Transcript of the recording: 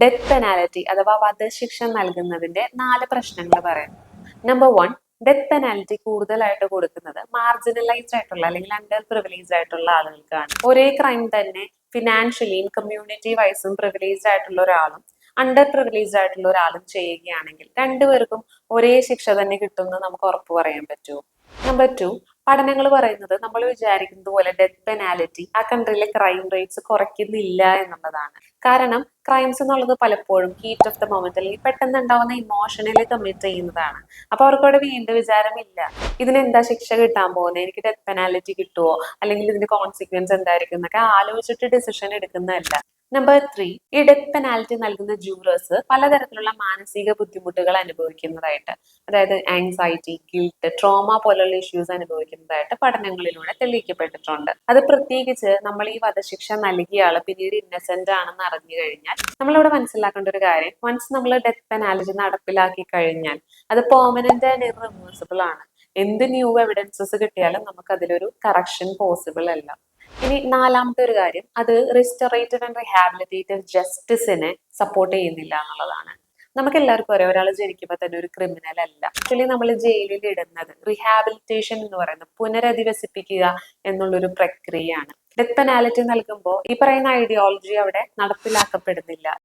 Death penalty അഥവാ വധശിക്ഷ നൽകുന്നതിന്റെ 4 പ്രശ്നങ്ങൾ പറയുന്നു. നമ്പർ 1, ഡെത്ത് പെനാൽറ്റി കൂടുതലായിട്ട് കൊടുക്കുന്നത് മാർജിനലൈസ്ഡ് ആയിട്ടുള്ള അല്ലെങ്കിൽ അണ്ടർ പ്രിവിലേജ്ഡ് ആയിട്ടുള്ള ആളുകൾക്കാണ്. ഒരേ ക്രൈം തന്നെ ഫിനാൻഷ്യലിയും കമ്മ്യൂണിറ്റി വൈസും പ്രിവിലേജ്ഡ് ആയിട്ടുള്ള ഒരാളും അണ്ടർ പ്രിവിലേജ്ഡ് ആയിട്ടുള്ള ഒരാളും ചെയ്യുകയാണെങ്കിൽ രണ്ടുപേർക്കും ഒരേ ശിക്ഷ തന്നെ കിട്ടുമെന്ന് നമുക്ക് ഉറപ്പ് പറയാൻ പറ്റുമോ? നമ്പർ 2, പഠനങ്ങൾ പറയുന്നത് നമ്മൾ വിചാരിക്കുന്നത് പോലെ ഡെത്ത് പെനാലിറ്റി ആ കൺട്രിയിലെ ക്രൈം റേറ്റ്സ് കുറയ്ക്കുന്നില്ല എന്നുള്ളതാണ്. കാരണം ക്രൈംസ് എന്നുള്ളത് പലപ്പോഴും ഹീറ്റ് ഓഫ് ദ മൊമെന്റ് അല്ലെങ്കിൽ പെട്ടെന്ന് ഉണ്ടാവുന്ന ഇമോഷനിൽ കമ്മിറ്റ് ചെയ്യുന്നതാണ്. അപ്പൊ അവർക്കവിടെ വീണ്ടും വിചാരമില്ല ഇതിനെന്താ ശിക്ഷ കിട്ടാൻ പോകുന്നത്, എനിക്ക് ഡെത്ത് പെനാലിറ്റി കിട്ടുമോ അല്ലെങ്കിൽ ഇതിന്റെ കോൺസിക്വൻസ് എന്തായിരിക്കും എന്നൊക്കെ ആലോചിച്ചിട്ട് ഡിസിഷൻ എടുക്കുന്നതല്ല. നമ്പർ 3, ഈ ഡെത്ത് പെനാൽറ്റി നൽകുന്ന ജൂറേഴ്സ് പലതരത്തിലുള്ള മാനസിക ബുദ്ധിമുട്ടുകൾ അനുഭവിക്കുന്നതായിട്ട്, അതായത് ആൻസൈറ്റി, ഗിൽട്ട്, ട്രോമ പോലുള്ള ഇഷ്യൂസ് അനുഭവിക്കുന്നതായിട്ട് പഠനങ്ങളിലൂടെ തെളിയിക്കപ്പെട്ടിട്ടുണ്ട്. അത് പ്രത്യേകിച്ച് നമ്മൾ ഈ വധശിക്ഷ നൽകിയ ആള് പിന്നീട് ഇന്നസെന്റ് ആണെന്ന് അറിഞ്ഞു കഴിഞ്ഞാൽ നമ്മളിവിടെ മനസ്സിലാക്കേണ്ട ഒരു കാര്യം, വൺസ് നമ്മൾ ഡെത്ത് പെനാൽറ്റി നടപ്പിലാക്കി കഴിഞ്ഞാൽ അത് പെർമനന്റ് ആൻഡ് ഇറിവേഴ്സിബിൾ ആണ്. എന്ത് ന്യൂ എവിഡൻസസ് കിട്ടിയാലും നമുക്ക് അതിലൊരു കറക്ഷൻ പോസിബിൾ അല്ല. ഇനി നാലാമത്തെ ഒരു കാര്യം, അത് റിസ്റ്റോറേറ്റീവ് ആൻഡ് റിഹാബിലിറ്റേറ്റീവ് ജസ്റ്റിസിനെ സപ്പോർട്ട് ചെയ്യുന്നില്ല എന്നുള്ളതാണ്. നമുക്ക് എല്ലാവർക്കും അറിയാം, ഒരാൾ ജനിക്കുമ്പോൾ തന്നെ ഒരു ക്രിമിനൽ അല്ല. ആക്ച്വലി നമ്മൾ ജയിലിൽ ഇടുന്നത് റീഹാബിലിറ്റേഷൻ എന്ന് പറയുന്നത് പുനരധിവസിപ്പിക്കുക എന്നുള്ളൊരു പ്രക്രിയയാണ്. ഡെത്ത് പെനാലിറ്റി നൽകുമ്പോൾ ഈ പറയുന്ന ഐഡിയോളജി അവിടെ നടപ്പിലാക്കപ്പെടുന്നില്ല.